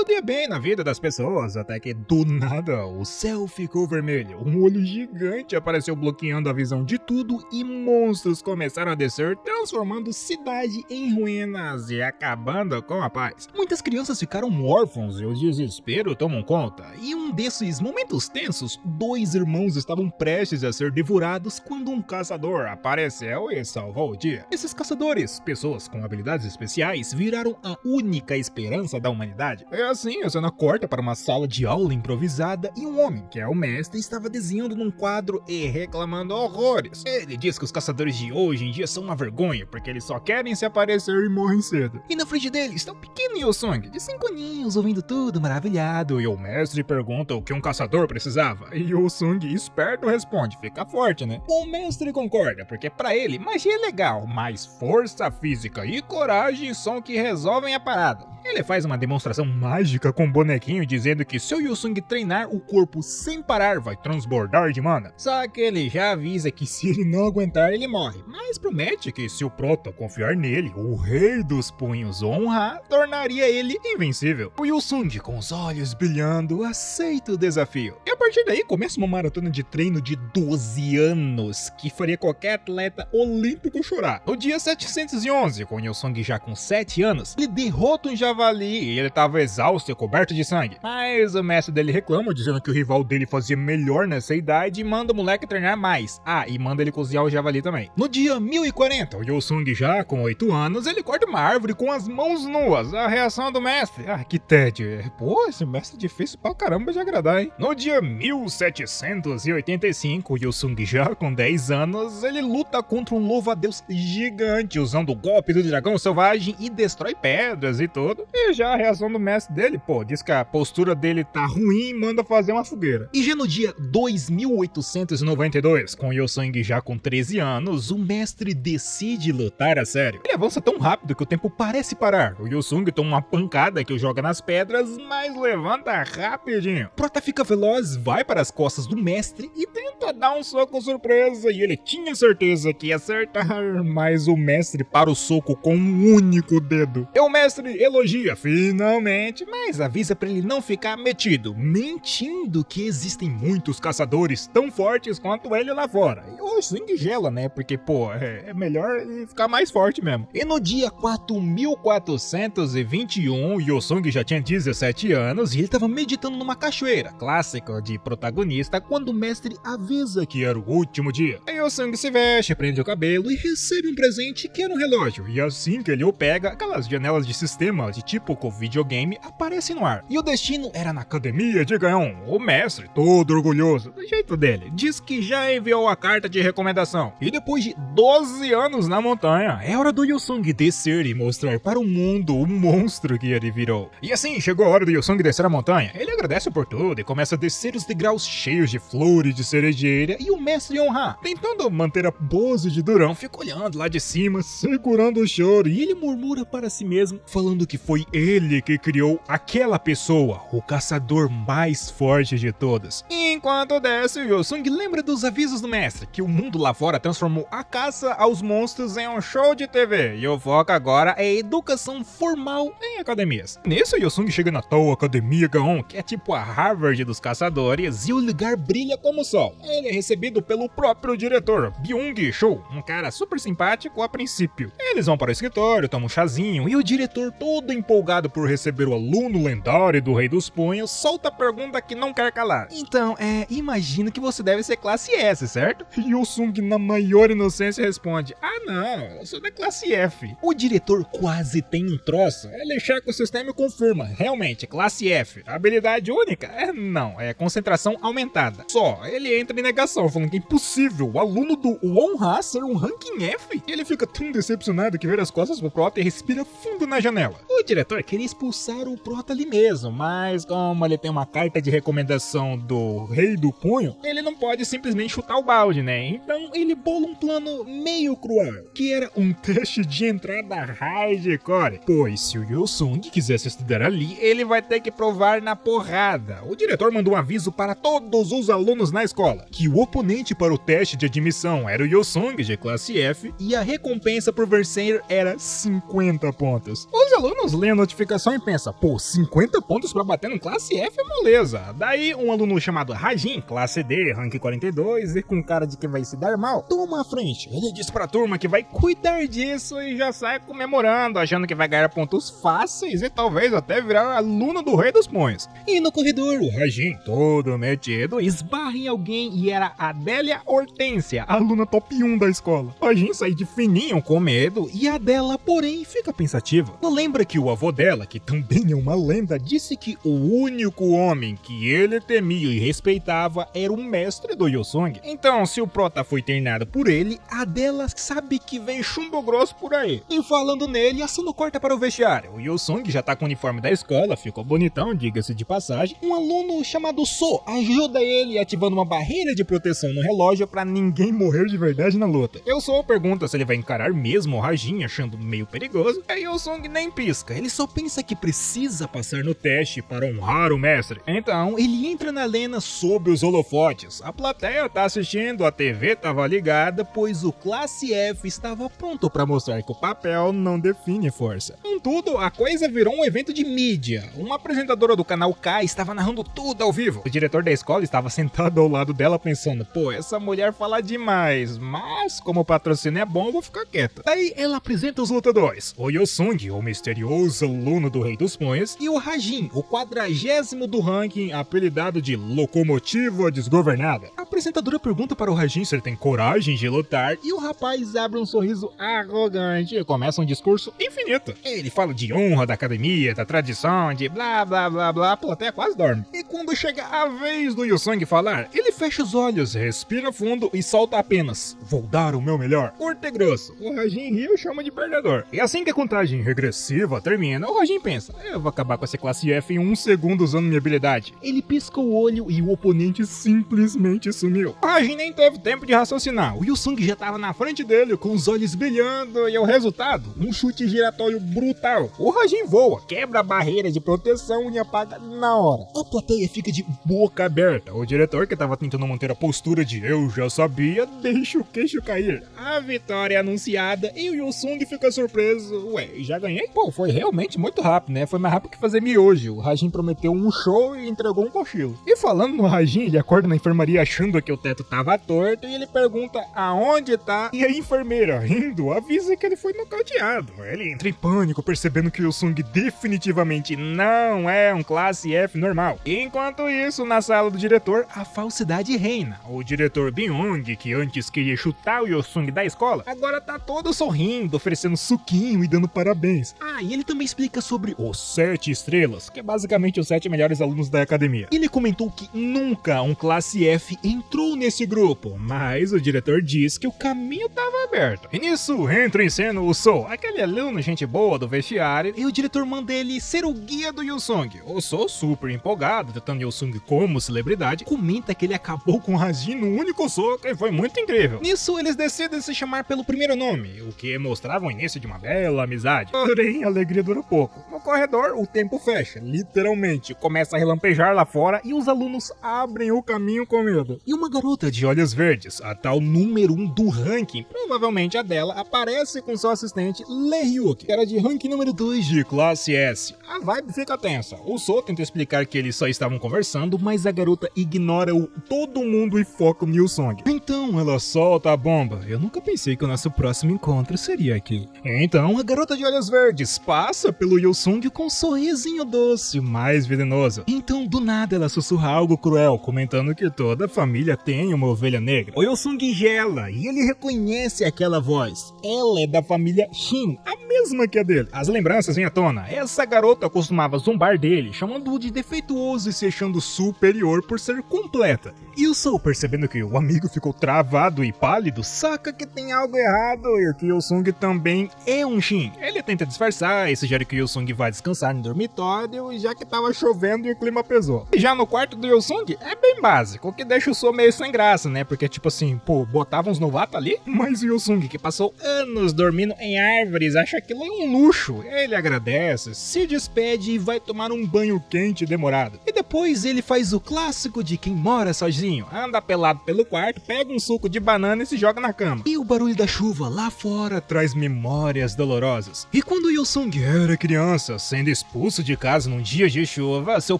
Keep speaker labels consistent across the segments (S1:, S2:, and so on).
S1: tudo ia bem na vida das pessoas, até que do nada o céu ficou vermelho, um olho gigante apareceu bloqueando a visão de tudo e monstros começaram a descer, transformando cidade em ruínas e acabando com a paz. Muitas crianças ficaram órfãos e o desespero tomou conta, e um desses momentos tensos, dois irmãos estavam prestes a ser devorados quando um caçador apareceu e salvou o dia. Esses caçadores, pessoas com habilidades especiais, viraram a única esperança da humanidade. É assim, a cena corta para uma sala de aula improvisada e um homem, que é o mestre, estava desenhando num quadro e reclamando horrores. Ele diz que os caçadores de hoje em dia são uma vergonha, porque eles só querem se aparecer e morrem cedo. E na frente dele está um pequeno Yosung, de 5 aninhos, ouvindo tudo maravilhado, e o mestre pergunta o que um caçador precisava, e Yosung, esperto, responde, fica forte, né? O mestre concorda, porque pra ele, magia é legal, mas força física e coragem são o que resolvem a parada. Ele faz uma demonstração mágica com o bonequinho dizendo que se o Yosung treinar o corpo sem parar vai transbordar de mana. Só que ele já avisa que se ele não aguentar ele morre, mas promete que se o Prota confiar nele, o rei dos punhos Honra tornaria ele invencível. O Yosung, com os olhos brilhando, aceita o desafio. E a partir daí começa uma maratona de treino de 12 anos que faria qualquer atleta olímpico chorar. No dia 711, com o Yosung já com 7 anos, ele derrota um javali e ele estava exausto e coberto de sangue. Mas o mestre dele reclama, dizendo que o rival dele fazia melhor nessa idade e manda o moleque treinar mais. Ah, e manda ele cozinhar o javali também. No dia 1040, o Yosung já com 8 anos, ele corta uma árvore com as mãos nuas. A reação do mestre: ah, que tédio. Pô, esse mestre é difícil pra caramba de agradar, hein? No dia 1785, o Yosung já com 10 anos, ele luta contra um louva-a-Deus gigante, usando o golpe do dragão selvagem e destrói pedras e tudo. E já a reação do mestre dele, pô, diz que a postura dele tá ruim e manda fazer uma fogueira. E já no dia 2892, com o Yosung já com 13 anos, o mestre decide lutar a sério. Ele avança tão rápido que o tempo parece parar. O Yosung toma uma pancada que o joga nas pedras, mas levanta rapidinho. Prota fica veloz, vai para as costas do mestre e tenta dar um soco surpresa. E ele tinha certeza que ia acertar, mas o mestre para o soco com um único dedo. E o mestre elogia finalmente, mas avisa para ele não ficar metido, mentindo que existem muitos caçadores tão fortes quanto ele lá fora. E o Yosung gela, né? Porque, pô, é melhor ele ficar mais forte mesmo. E no dia 4421, o Yosung já tinha 17 anos e ele estava meditando numa cachoeira, clássico de protagonista, quando o mestre avisa que era o último dia. Aí o Yosung se veste, prende o cabelo e recebe um presente que era um relógio. E assim que ele o pega, aquelas janelas de sistema de tipo com videogame aparecem no ar. E o destino era na academia de Gaon. O mestre, todo orgulhoso, do jeito dele, diz que já enviou a carta de recomendação. E depois de 12 anos na montanha, é hora do Yosung descer e mostrar para o mundo o monstro que ele virou. E assim, chegou a hora do Yosung descer a montanha. Ele agradece por tudo e começa a descer os degraus cheios de flores de cerejeira, e o mestre Honra, tentando manter a pose de durão, fica olhando lá de cima, segurando o choro, e ele murmura para si mesmo, falando que foi ele que criou aquela pessoa, o caçador mais forte de todos. E enquanto desce, o Yosung lembra dos avisos do mestre, que o mundo lá fora transformou a caça aos monstros em um show de TV, e o foco agora é educação formal em academias. Nisso, o Yosung chega na tal Academia Gaon, que é tipo a Harvard dos caçadores, e o lugar brilha como o sol. Ele é recebido pelo próprio diretor, Byung-chul, um cara super simpático a princípio. Eles vão para o escritório, tomam um chazinho, e o diretor, todo empolgado por receber o aluno lendário do Rei dos Punhos, solta a pergunta que não quer calar. Então, imagino que você deve ser classe S, certo? E Yosung, na maior inocência, responde: ah não, eu sou da classe F. O diretor quase tem um troço. Ele checa o sistema e confirma: realmente, classe F. Habilidade única? Não, é concentração aumentada. Só, ele entra em negação, falando que é impossível o aluno do Honra ser um ranking F. E ele fica tão decepcionado que vira as costas pro Prota e respira fundo na janela. O diretor queria expulsar o Prota ali mesmo, mas como ele tem uma carta de recomendação do Rei do Punho, ele não pode simplesmente chutar o balde, né? Então ele bola um plano meio cruel, que era um teste de entrada hardcore. Pois se o Yosung quisesse estudar ali, ele vai ter que provar na porrada. O diretor mandou um aviso para todos os alunos na escola, que o oponente para o teste de admissão era o Yosung de classe F, e a recompensa por vencer era 50 pontos. Os alunos leem a notificação e pensam: pô, 50 pontos pra bater no classe F é moleza. Daí um aluno chamado Rajin, classe D, rank 42, e com cara de que vai se dar mal, toma a frente. Ele diz pra turma que vai cuidar disso e já sai comemorando, achando que vai ganhar pontos fáceis e talvez até virar aluno do Rei dos Pões. E no corredor, o Rajin, todo metido, esbarra em alguém e era a Adélia Hortência, a aluna top 1 da escola. O Rajin sai de fininho com medo e a Adélia, porém, fica pensativa. Não lembra que o avô dela, que também é uma lenda, disse que o único homem que ele temia e respeitava era o mestre do Yosong. Então, se o prota foi treinado por ele, a Adélia sabe que vem chumbo grosso por aí. E falando nele, a cena corta para o vestiário. O Yosong já tá com o uniforme da escola, ficou bonitão, diga-se de passagem. Um aluno chamado So ajuda ele ativando uma barreira de proteção no relógio para ninguém morrer de verdade na luta. O So pergunta se ele vai encarar mesmo o Rajin, achando meio perigoso. Aí o Song nem pisca, ele só pensa que precisa passar no teste para honrar o mestre. Então ele entra na arena sob os holofotes. A plateia tá assistindo, a TV tava ligada, pois o classe F estava pronto para mostrar que o papel não define força. Contudo, a coisa virou um evento de mídia. Uma apresentadora do canal K estava narrando tudo ao vivo. O diretor da escola estava sentado ao lado dela pensando, pô, essa mulher fala demais, mas como o patrocínio é bom, eu vou ficar quieta. Daí ela apresenta os lutadores, o Yosung, o misterioso aluno do Rei dos Pões, e o Rajin, o 40º do ranking, apelidado de Locomotiva Desgovernada. A apresentadora pergunta para o Rajin se ele tem coragem de lutar, e o rapaz abre um sorriso arrogante e começa um discurso infinito. Ele fala de honra da academia, da tradição, de blá blá blá blá, a plateia quase dorme. E quando chega a vez do Yosung falar, ele fecha os olhos, respira fundo e solta apenas, vou dar o meu melhor. Curto e grosso. O Rajin ri e chama de perdedor. E assim que a contagem regressiva termina, o Rajin pensa, eu vou acabar com essa classe F em 1 segundo usando minha habilidade. Ele pisca o olho e o oponente simplesmente sumiu. O Rajin nem teve tempo de raciocinar. O Yosung já estava na frente dele, com os olhos brilhando, e o resultado, um chute giratório brutal. O Rajin voa, quebra a barreira de proteção e apaga na hora. A plateia fica de boca aberta. O diretor, que estava tentando manter a postura de eu já sabia, deixa o queixo cair. A vitória é anunciada e o Yosung fica surpreso. Ué, já ganhei? Pô, foi realmente muito rápido, né? Foi mais rápido que fazer miojo. O Rajin prometeu um show e entregou um cochilo. E falando no Rajin, ele acorda na enfermaria achando que o teto tava torto e ele pergunta aonde tá. E a enfermeira, rindo, avisa que ele foi nocauteado. Ele entra em pânico, percebendo que o Yosung definitivamente não é um classe F normal. Enquanto isso, na sala do diretor, a falsidade reina. O diretor Byung, que antes queria chutar o Yosung da escola, agora tá todo sorrindo, oferecendo suquinho e dando parabéns. Ah, e ele também explica sobre os 7 estrelas, que é basicamente os 7 melhores alunos da academia. Ele comentou que nunca um classe F entrou nesse grupo, mas o diretor diz que o caminho estava aberto. E nisso entra em cena o So, aquele aluno gente boa do vestiário, e o diretor manda ele ser o guia do Yosung. O So, super empolgado, tratando Yosung como celebridade, comenta que ele acabou com o Rajin no único soco e foi muito incrível. Nisso eles decidem se chamar pelo primeiro nome, o que mostrava o início de uma bela amizade. Porém, a alegria dura pouco. No corredor, o tempo fecha, literalmente, começa a relampejar lá fora e os alunos abrem o caminho com medo. E uma garota de olhos verdes, a tal número 1 do ranking, provavelmente a dela, aparece com seu assistente Lehyuk, que era de ranking número 2 de classe S. A vibe fica tensa. O So tenta explicar que eles só estavam conversando, mas a garota ignora todo mundo e foca no Yosung. Então ela solta a bomba. Eu nunca pensei que o nosso próximo encontro seria aqui. Então a garota de olhos verdes passa pelo Yosung com um sorrisinho doce, mais venenoso. Então do nada ela sussurra algo cruel, comentando que toda família tem uma ovelha negra. O Yosung gela e ele reconhece aquela voz. Ela é da família Shin, a mesma que a dele. As lembranças vêm à tona. Essa garota costumava zombar dele, chamando-o de defeituoso e se achando superior por ser completa. E o So, percebendo que o amigo ficou travado e pálido, saca que tem algo errado e que o Yosung também é um Shin. Ele tenta disfarçar e sugere que o Yosung vai descansar no dormitório, já que tava chovendo e o clima pesou. E já no quarto do Yosung é bem básico, o que deixa o So meio sem graça, né? Porque tipo assim, pô, botavam uns novatos ali, mas o Yosung, que passou anos dormindo em árvores, acha aquilo um luxo. Ele agradece, se despede e vai tomar um banho quente demorado. E depois Depois ele faz o clássico de quem mora sozinho, anda pelado pelo quarto, pega um suco de banana e se joga na cama. E o barulho da chuva lá fora traz memórias dolorosas. E quando Yoo-sung era criança, sendo expulso de casa num dia de chuva, seu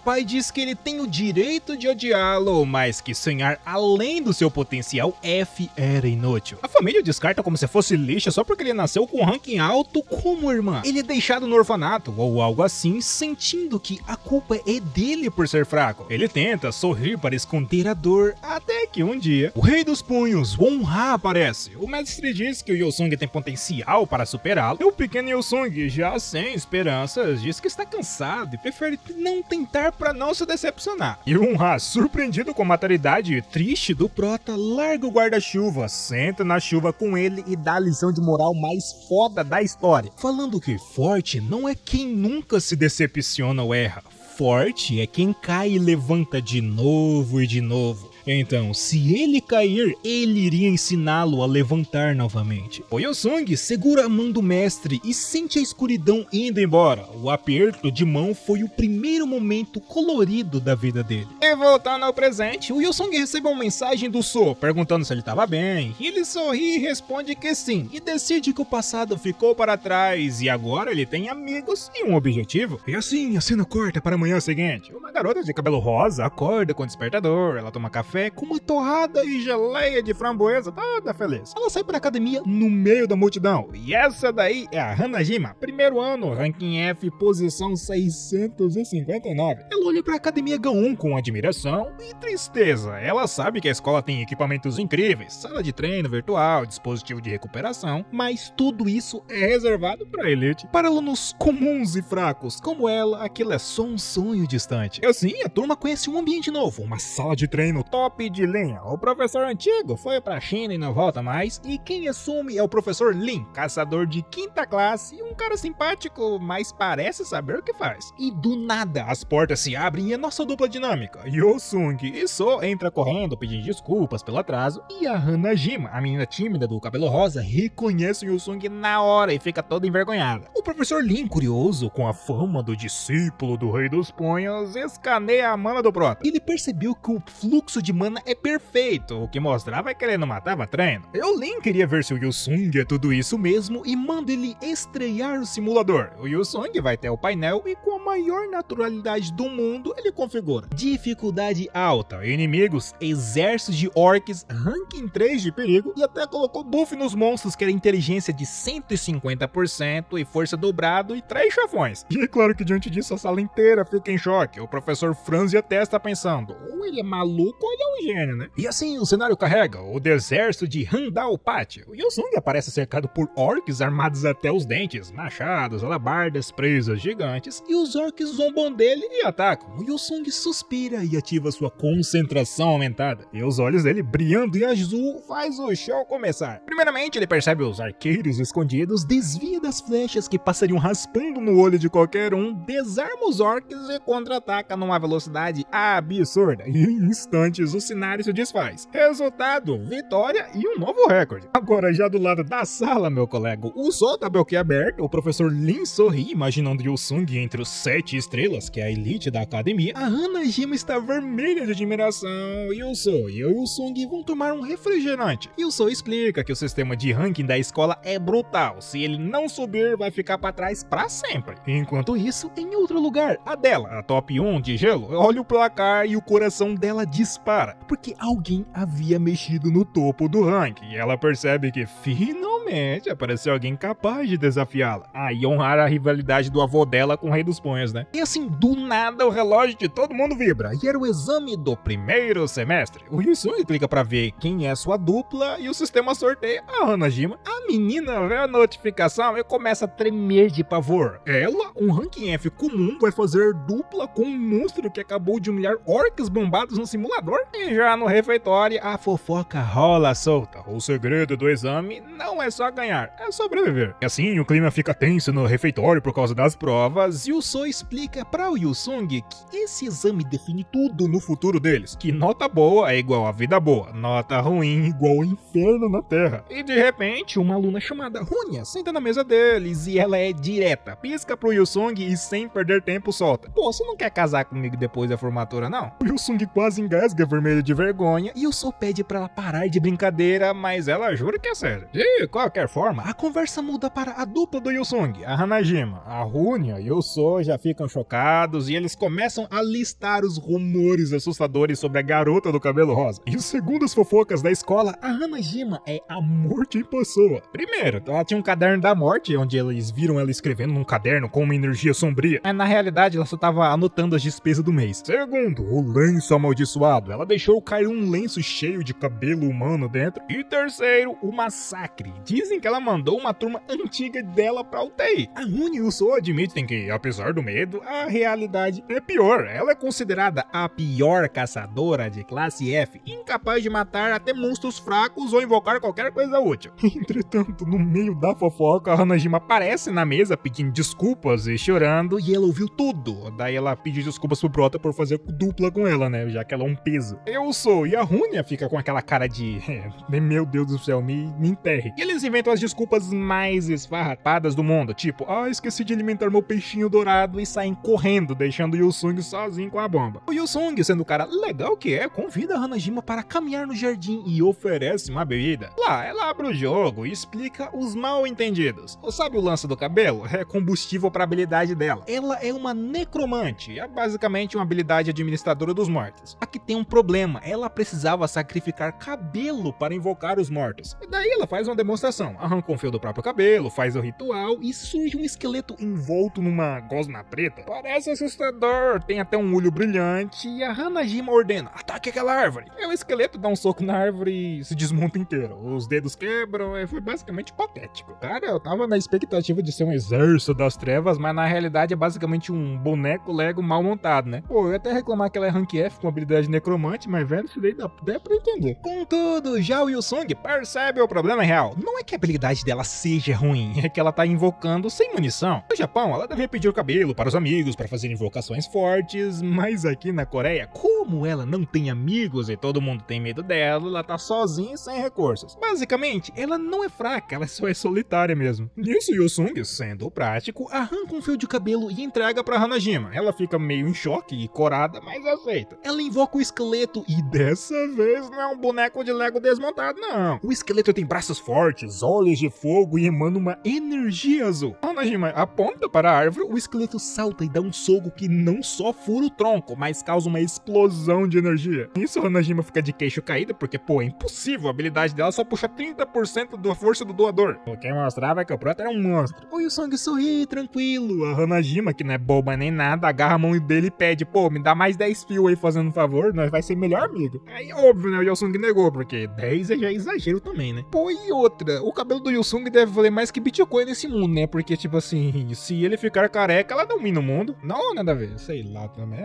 S1: pai diz que ele tem o direito de odiá-lo, mas que sonhar além do seu potencial F era inútil. A família o descarta como se fosse lixo só porque ele nasceu com um ranking alto como irmã. Ele é deixado no orfanato ou algo assim, sentindo que a culpa é dele por ser fraco. Ele tenta sorrir para esconder a dor, até que um dia, o rei dos punhos, Won-ha, aparece. O mestre diz que o Yoo-sung tem potencial para superá-lo, e o pequeno Yoo-sung, já sem esperanças, diz que está cansado e prefere não tentar para não se decepcionar. E Won-ha, surpreendido com a maturidade triste do prota, larga o guarda-chuva, senta na chuva com ele e dá a lição de moral mais foda da história, falando que forte não é quem nunca se decepciona ou erra. Forte é quem cai e levanta de novo e de novo. Então, se ele cair, ele iria ensiná-lo a levantar novamente. O Yoo-sung segura a mão do mestre e sente a escuridão indo embora. O aperto de mão foi o primeiro momento colorido da vida dele. E voltando ao presente, o Yoo-sung recebe uma mensagem do So, perguntando se ele estava bem. Ele sorri e responde que sim, e decide que o passado ficou para trás, e agora ele tem amigos e um objetivo. E assim, a cena corta para a manhã seguinte. Uma garota de cabelo rosa acorda com o despertador, ela toma café com uma torrada e geleia de framboesa, toda feliz. Ela sai para a academia no meio da multidão, e essa daí é a Hanajima, primeiro ano, ranking F, posição 659. Ela olha para a academia Ga-1 com admiração e tristeza. Ela sabe que a escola tem equipamentos incríveis, sala de treino virtual, dispositivo de recuperação, mas tudo isso é reservado para a elite. Para alunos comuns e fracos como ela, aquilo é só um sonho distante. E assim, a turma conhece um ambiente novo, uma sala de treino top de linha. O professor antigo foi pra China e não volta mais, e quem assume é o professor Lin, caçador de quinta classe e um cara simpático, mas parece saber o que faz. E do nada as portas se abrem e a nossa dupla dinâmica, Yoo-sung e So, entra correndo pedindo desculpas pelo atraso, e a Hanajima, a menina tímida do cabelo rosa, reconhece o Yoo-sung na hora e fica toda envergonhada. O professor Lin, curioso com a fama do discípulo do rei dos punhos, escaneia a mana do prota. Ele percebeu que o fluxo de mana é perfeito, o que mostrava que ele não matava treino. O Lin queria ver se o Yoo-sung é tudo isso mesmo e manda ele estrear o simulador. O Yoo-sung vai até o painel e com a maior naturalidade do mundo ele configura dificuldade alta, inimigos, exércitos de orcs, ranking 3 de perigo, e até colocou buff nos monstros, que era inteligência de 150% e força dobrado e 3 chefões. E é claro que diante disso a sala inteira fica em choque. O professor franze a testa pensando, ou ele é maluco ou ele é um gênio, né? E assim o cenário carrega o exército de Handalpati. O Yoo-sung aparece cercado por orcs armados até os dentes, machados, alabardas, presas gigantes, e os orcs zombam dele e atacam. O Yoo-sung suspira e ativa sua concentração aumentada, e os olhos dele brilhando em azul faz o show começar. Primeiramente ele percebe os arqueiros escondidos, desvia das flechas que passariam raspando no olho de qualquer um, desarma os orcs e contra-ataca numa velocidade absurda. E em instantes o cenário se desfaz. Resultado, vitória e um novo recorde. Agora já do lado da sala, meu colega, o So tá boquiaberto, o professor Lin sorri, imaginando Yoo-sung entre os 7 estrelas, que é a elite da academia. A Hanajima está vermelha de admiração, e o So e o Yoo-sung vão tomar um refrigerante. E o So explica que o sistema de ranking da escola é brutal, se ele não subir vai ficar para trás para sempre. Enquanto isso, em outro lugar, a dela, a top 1 de gelo, olha o placar e o coração dela dispara, porque alguém havia mexido no topo do ranking, e ela percebe que finalmente apareceu alguém capaz de desafiá-la. E honrar a rivalidade do avô dela com o rei dos punhos, né? E assim, do nada o relógio de todo mundo vibra, e era o exame do primeiro semestre. O Yoo-sung clica pra ver quem é sua dupla, e o sistema sorteia a Hanajima. A menina vê a notificação e começa a tremer de pavor. Ela, um ranking F comum, vai fazer dupla com um monstro que acabou de humilhar orcs bombados no simulador? E já no refeitório, a fofoca rola solta. O segredo do exame não é só ganhar, é sobreviver. E assim, o clima fica tenso no refeitório por causa das provas, e o So explica para o Yu-sung que esse exame define tudo no futuro deles, que nota boa é igual a vida boa, nota ruim igual ao inferno na Terra. E de repente, uma aluna chamada Runia senta na mesa deles e ela é direta, pisca pro Yu-sung e sem perder tempo solta: pô, você não quer casar comigo depois da formatura não? O Yu-sung quase engasga vermelho de vergonha e o So pede pra ela parar de brincadeira, mas ela jura que é sério. De qualquer forma, a conversa muda para a dupla do Yu-sung, a Hanajima. A Runia e o So já ficam chocados e eles começam a listar os rumores assustadores sobre a garota do cabelo rosa. E segundo as fofocas da escola, a Hanajima é a morte em pessoa. Primeiro, ela tinha um caderno da morte, onde eles viram ela escrevendo num caderno com uma energia sombria, mas na realidade ela só tava anotando as despesas do mês. Segundo, o lenço amaldiçoado, ela deixou cair um lenço cheio de cabelo humano dentro. E terceiro, o massacre. Dizem que ela mandou uma turma antiga dela pra UTI. A Runia e o So admitem que, apesar do medo, a realidade é pior. Ela é considerada a pior caçadora de classe F, incapaz de matar até monstros fracos ou invocar qualquer coisa útil. Entretanto, no meio da fofoca, a Hanajima aparece na mesa pedindo desculpas e chorando, e ela ouviu tudo. Daí ela pediu desculpas pro Prota por fazer dupla com ela, né, já que ela é um peso. Eu sou, e a Runia fica com aquela cara de meu Deus do céu, me enterre. E eles inventam as desculpas mais esfarrapadas do mundo, tipo, esqueci de alimentar meu peixinho dourado, e saem correndo, deixando o Yu-sung sozinho com a bomba. O Yu-sung, sendo o cara legal que é, convida a Hanajima para caminhar no jardim e oferece uma bebida. Lá, ela abre o jogo e explica os mal entendidos. Sabe o lance do cabelo? É combustível para a habilidade dela. Ela é uma necromante, é basicamente uma habilidade administradora dos mortos. Aqui tem um problema, ela precisava sacrificar cabelo para invocar os mortos. E daí ela faz uma demonstração, arranca um fio do próprio cabelo, faz o ritual e surge um esqueleto envolto numa gosma preta. Parece assustador, tem até um olho brilhante e a Hanajima ordena: ataque aquela árvore. E o esqueleto dá um soco na árvore e se desmonta inteiro. Os dedos quebram, foi basicamente patético. Cara, eu tava na expectativa de ser um exército das trevas, mas na realidade é basicamente um boneco Lego mal montado, né? Pô, eu ia até reclamar que ela é rank F com habilidade necromante, mas velho, isso daí dá pra entender. Contudo, já o Yu-sung percebe o problema real. Não é que a habilidade dela seja ruim, é que ela tá invocando sem munição. No Japão, ela deve pedir o cabelo para os amigos para fazer invocações fortes, mas aqui na Coreia, como ela não tem amigos e todo mundo tem medo dela, ela tá sozinha e sem recursos. Basicamente, ela não é fraca, ela só é solitária mesmo. Nisso, Yu-sung, sendo prático, arranca um fio de cabelo e entrega pra Hanajima. Ela fica meio em choque e corada, mas aceita. Ela invoca o esqueleto e dessa vez não é um boneco de Lego desmontado, não. O esqueleto tem braços fortes, olhos de fogo e emana uma energia azul. Hanajima aponta para a árvore, o esqueleto salta e dá um soco que não só fura o tronco, mas causa uma explosão de energia. Nisso, Hanajima fica de queixo caído, porque, pô, é impossível, a habilidade dela só puxa 30% da força do doador. O que mostrava que o Prota era um monstro. O Yu-sung sorri tranquilo. A Hanajima, que não é boba nem nada, agarra a mão dele e pede: pô, me dá mais 10 fios aí fazendo um favor, nós vai ser melhor amigo. Aí óbvio, né, o Yu-sung negou, porque 10 já é exagero também, né? Pô, e outra, o cabelo do Yu-sung deve valer mais que Bitcoin nesse mundo, né? Porque, tipo assim, se ele ficar careca, ela domina o mundo. Não, nada a ver, sei lá também.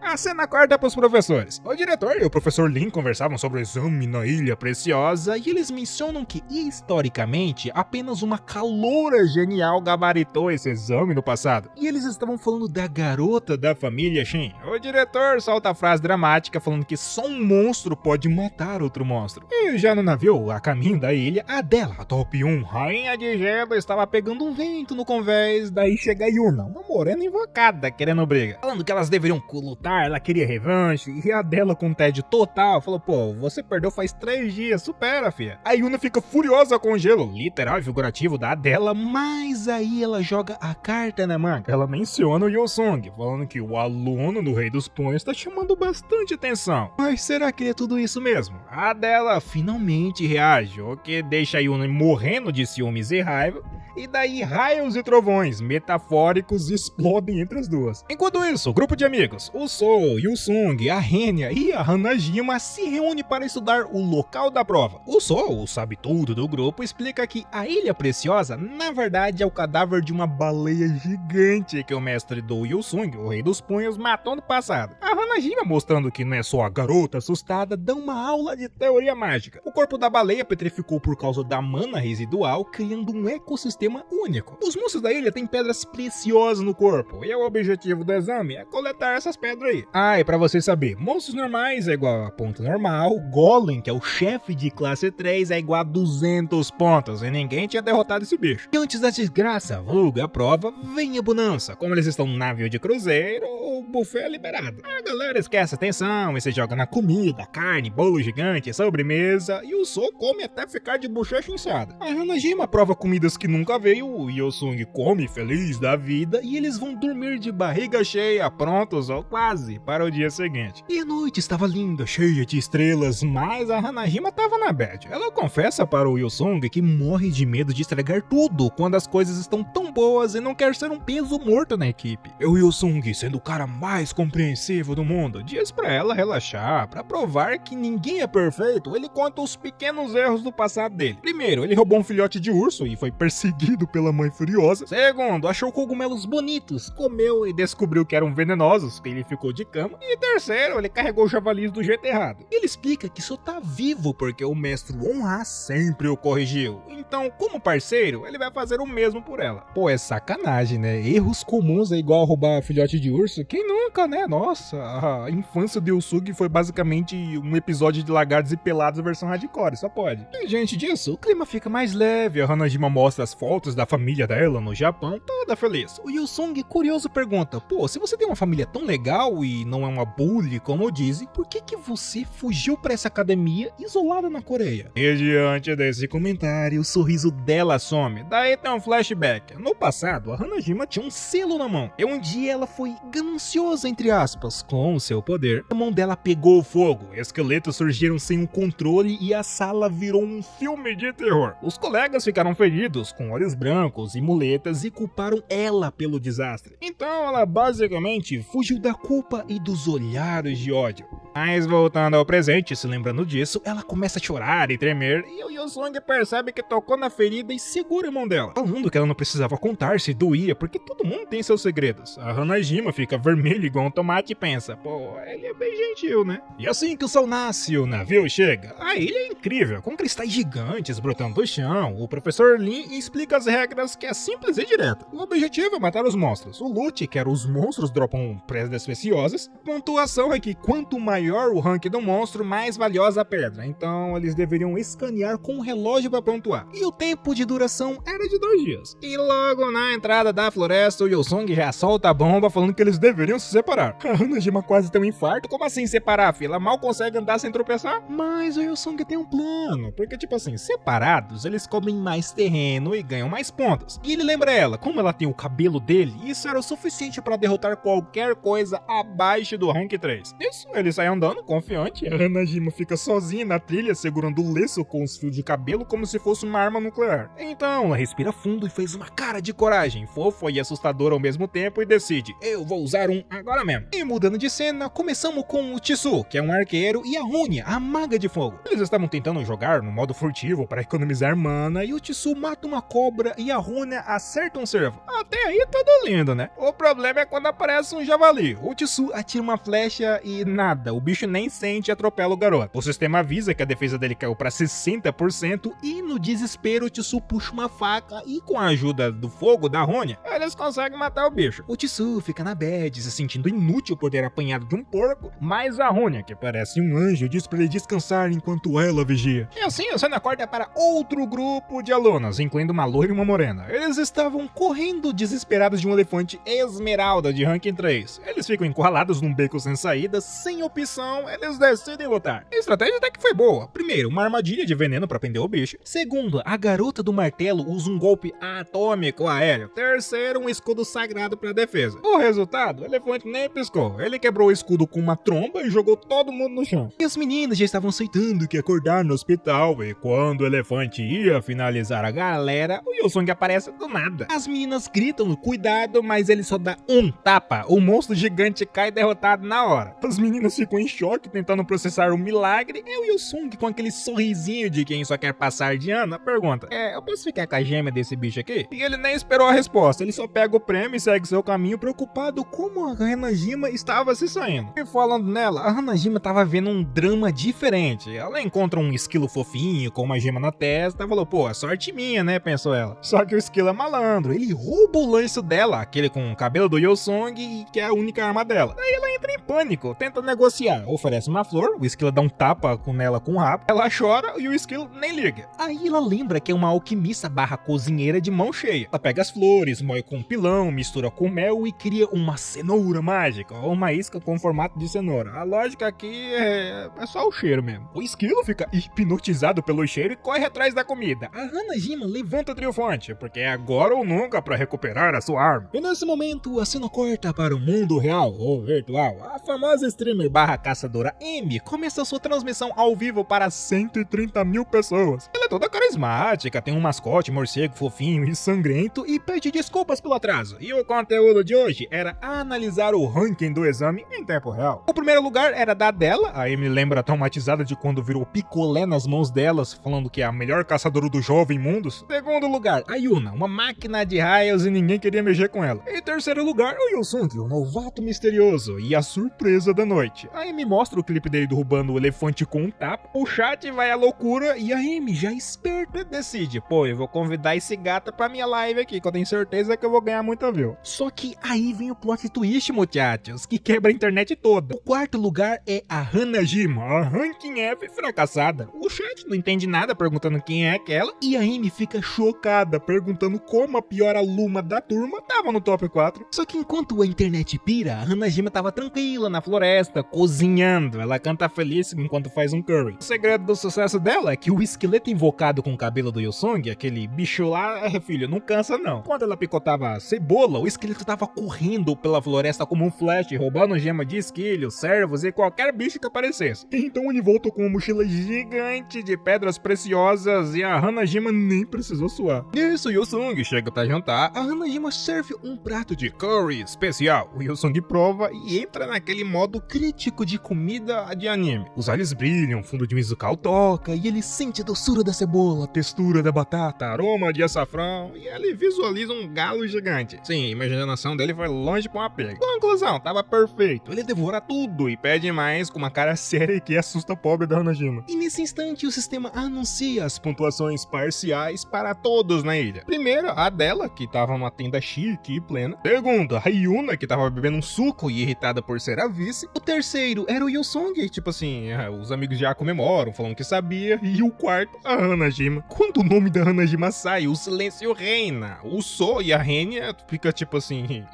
S1: A cena corta pros professores. O diretor e o professor Lin conversavam sobre o exame na Ilha Preciosa e eles mencionam que, historicamente, apenas uma caloura genial gabaritou esse exame no passado. E eles estavam falando da garota da família Shin. O diretor solta a frase dramática falando que só um monstro pode matar outro monstro. E já no navio, a caminho da ilha, a dela, a Top 1, rainha de gelo, estava pegando um vento no convés. Daí chega a Yuna, uma morena invocada, querendo briga. Falando que elas deveriam lutar, ela queria revanche. E a dela, com tédio total, falou: pô, você perdeu faz 3 dias, supera, fia. A Yuna fica furiosa com o gelo, literal e figurativo da dela, mas aí ela joga a carta na manga. Ela menciona o Yu-sung, falando que o aluno do Rei dos Punhos tá chamando bastante atenção. Mas será que é tudo isso mesmo? A dela finalmente reage, o que deixa a Yuna morrendo de ciúmes e raiva. E daí raios e trovões metafóricos explodem entre as duas. Enquanto isso, o grupo de amigos, o Sou, Yusung, a Renya e a Hanajima se reúne para estudar o local da prova. O Sou, o sabe tudo do grupo, explica que a Ilha Preciosa na verdade é o cadáver de uma baleia gigante que o mestre do Yusung, o rei dos punhos, matou no passado. A Hanajima, mostrando que não é só a garota assustada, dá uma aula de teoria mágica. O corpo da baleia petrificou por causa da mana residual, criando um ecossistema único. Os monstros da ilha têm pedras preciosas no corpo, e o objetivo do exame é coletar essas pedras aí. Ah, e pra você saber, monstros normais é igual a ponto normal, Golem, que é o chefe de classe 3, é igual a 200 pontos, e ninguém tinha derrotado esse bicho. E antes da desgraça, vulga a prova, vem a bonança. Como eles estão num navio de cruzeiro, o buffet é liberado. A galera esquece a atenção e se joga na comida, carne, bolo gigante, sobremesa, e o Sou come até ficar de bochecha inchada. A Hanajima prova comidas que nunca veio, o Yosung come feliz da vida, e eles vão dormir de barriga cheia, prontos ou quase, para o dia seguinte. E a noite estava linda, cheia de estrelas, mas a Hanajima estava na bad. Ela confessa para o Yosung que morre de medo de estragar tudo quando as coisas estão tão boas e não quer ser um peso morto na equipe. E o Yosung, sendo o cara mais compreensivo do mundo, diz pra ela relaxar, pra provar que ninguém é perfeito. Ele conta os pequenos erros do passado dele. Primeiro, ele roubou um filhote de urso e foi perseguido pela mãe furiosa. Segundo, achou cogumelos bonitos, comeu e descobriu que eram venenosos, que ele ficou de cama. E terceiro, ele carregou javalis do jeito errado. Ele explica que só tá vivo porque o mestre Honra sempre o corrigiu. Então, como parceiro, ele vai fazer o mesmo por ela. Pô, é sacanagem, né? Erros comuns é igual roubar filhote de urso? Quem nunca, né? Nossa, a infância do Yusug foi basicamente um episódio de Lagartos e Pelados versão hardcore, só pode. E diante disso, o clima fica mais leve, a Hanajima mostra as fotos da família dela no Japão, toda feliz. O Yusung, curioso, pergunta, pô, se você tem uma família tão legal e não é uma bully, como dizem, por que você fugiu pra essa academia isolada na Coreia? E diante desse comentário, o sorriso dela some. Daí tem um flashback. No passado, a Hanajima tinha um selo na mão. E um dia ela foi gananciosa, entre aspas, com o seu poder. A mão dela pegou fogo, esqueletos surgiram sem um controle e a sala virou um filme de terror. Os colegas ficaram feridos, com olhos brancos e muletas, e culparam ela pelo desastre. Então ela basicamente fugiu da culpa e dos olhares de ódio. Mas voltando ao presente, se lembrando disso, ela começa a chorar e tremer, e o Yosung percebe que tocou na ferida e segura a mão dela, falando que ela não precisava contar se doía, porque todo mundo tem seus segredos. A Hanajima fica vermelha igual um tomate e pensa, pô, ele é bem gentil, né? E assim que o sol nasce e o navio chega, a ilha é incrível, com cristais gigantes brotando do chão. O professor Lin explica as regras, que é simples e direto. O objetivo é matar os monstros. O loot, que era os monstros dropam pedras preciosas. Pontuação é que quanto maior o rank do monstro, mais valiosa a pedra. Então eles deveriam escanear com um relógio para pontuar. E o tempo de duração era de 2 dias. E logo na entrada da floresta, o Yosung já solta a bomba falando que eles deveriam se separar. A Hanajima quase tem um infarto. Como assim separar, filha? Ela mal consegue andar sem tropeçar? Mas o Yosung tem um plano. Porque tipo assim, separados, eles cobrem mais terreno e ganham mais pontos. E ele lembra ela, como ela tem o cabelo dele, isso era o suficiente para derrotar qualquer coisa abaixo do rank 3. Isso, ele sai andando, confiante. A Hanajima fica sozinha na trilha, segurando o lenço com os fios de cabelo como se fosse uma arma nuclear. Então, ela respira fundo e fez uma cara de coragem, fofa e assustadora ao mesmo tempo, e decide, eu vou usar um agora mesmo. E mudando de cena, começamos com o Tsu, que é um arqueiro, e a Runia, a maga de fogo. Eles estavam tentando jogar no modo furtivo para economizar mana, e o Tsu mata uma cobra e a Runia acerta um cervo. Até aí tudo lindo, né? O problema é quando aparece um javali. O Tsu atira uma flecha e nada, o bicho nem sente e atropela o garoto. O sistema avisa que a defesa dele caiu para 60% e no desespero o Tsu puxa uma faca e com a ajuda do fogo da Runia, eles conseguem matar o bicho. O Tsu fica na bad, se sentindo inútil por ter apanhado de um porco, mas a Runia, que parece um anjo, diz para ele descansar enquanto ela vigia. E assim a cena corta para outro grupo de alunos, incluindo uma loira e uma morena. Eles estavam correndo desesperados de um elefante esmeralda de ranking 3. Eles ficam encurralados num beco sem saída, sem opção, eles decidem lutar. A estratégia até que foi boa. Primeiro, uma armadilha de veneno para prender o bicho. Segundo, a garota do martelo usa um golpe atômico aéreo. Terceiro, um escudo sagrado para defesa. O resultado, o elefante nem piscou. Ele quebrou o escudo com uma tromba e jogou todo mundo no chão. E as meninas já estavam aceitando que acordar chegar no hospital e quando o elefante ia finalizar a galera, o Yosung aparece do nada. As meninas gritam cuidado, mas ele só dá um tapa. O monstro gigante cai derrotado na hora. As meninas ficam em choque tentando processar o milagre e o Yosung, com aquele sorrisinho de quem só quer passar de ano, pergunta: eu posso ficar com a gêmea desse bicho aqui? E ele nem esperou a resposta, ele só pega o prêmio e segue seu caminho preocupado como a Hanajima estava se saindo. E falando nela, a Hanajima tava vendo um drama diferente. Ela encontra um esquilo fofinho com uma gema na testa e falou: pô, a sorte minha, né? Pensou ela. Só que o esquilo é malandro, ele rouba o lanche dela, aquele com o cabelo do Yosung, e que é a única arma dela. Daí ela entra em pânico, tenta negociar, oferece uma flor, o esquilo dá um tapa nela com o rabo, ela chora e o esquilo nem liga. Aí ela lembra que é uma alquimista barra cozinheira de mão cheia. Ela pega as flores, moe com um pilão, mistura com mel e cria uma cenoura mágica, ou uma isca com formato de cenoura. A lógica aqui é só o cheiro mesmo. O esquilo fica hipnotizado pelo cheiro e corre atrás da comida. A Hanajima levanta triunfante, porque é agora ou nunca para recuperar a sua arma. E nesse momento, a cena corta para o mundo real, ou virtual. A famosa streamer barra caçadora Amy começa sua transmissão ao vivo para 130 mil pessoas. Ela é toda carismática, tem um mascote morcego fofinho e sangrento e pede desculpas pelo atraso. E o conteúdo de hoje era analisar o ranking do exame em tempo real. O primeiro lugar era da dela, a Amy lembra traumatizada de quando virou picolé nas mãos delas, falando que é a melhor caçadora do jovem mundos. Segundo lugar, a Yuna, uma máquina de raios e ninguém queria mexer com ela. Em terceiro lugar, o Yosung, o novato misterioso e a surpresa da noite. A Amy mostra o clipe dele derrubando o elefante com um tapa, o chat vai à loucura e a Amy, já esperta, decide: pô, eu vou convidar esse gato pra minha live aqui, que eu tenho certeza que eu vou ganhar muita view. Só que aí vem o plot twist, muchachos, que quebra a internet toda. O quarto lugar é a Hanajima, a Ranking F fracassada. O chat não entende nada perguntando quem é aquela, e a Amy fica chocada perguntando como a pior aluna da turma tava no top 4. Só que enquanto a internet pira, a Hanajima tava tranquila na floresta, cozinhando. Ela canta feliz enquanto faz um curry. O segredo do sucesso dela é que o esqueleto invocado com o cabelo do Yosung, aquele bicho lá, filho, não cansa não. Quando ela picotava cebola, o esqueleto tava correndo pela floresta como um flash, roubando gema de esquilho, servos e qualquer bicho que aparecesse. Então ele voltou com uma mochila gigante de pedras preciosas e a Hanajima nem precisou suar. Nisso, o Yosung chega pra jantar, a Hanajima serve um prato de curry especial. O Yosung prova e entra naquele modo crítico de comida de anime. Os olhos brilham, o fundo de musical toca e ele sente a doçura da cebola, a textura da batata, aroma de açafrão e ele visualiza um galo gigante. Sim, a imaginação dele foi longe com a pega. Conclusão, tava perfeito. Ele devora tudo e pede mais com uma cara séria que assusta a pobre da Hanajima. E nesse instante o sistema anuncia as pontuações parciais para todos na ilha. Primeiro, a dela, que tava numa tenda chique e plena. Segundo, a Yuna, que tava bebendo um suco e irritada por ser a vice. O terceiro era o Yosung, tipo assim, os amigos já comemoram, falando que sabia. E o quarto, a Hanajima. Quando o nome da Hanajima sai, o silêncio reina. O So e a Renia fica tipo assim,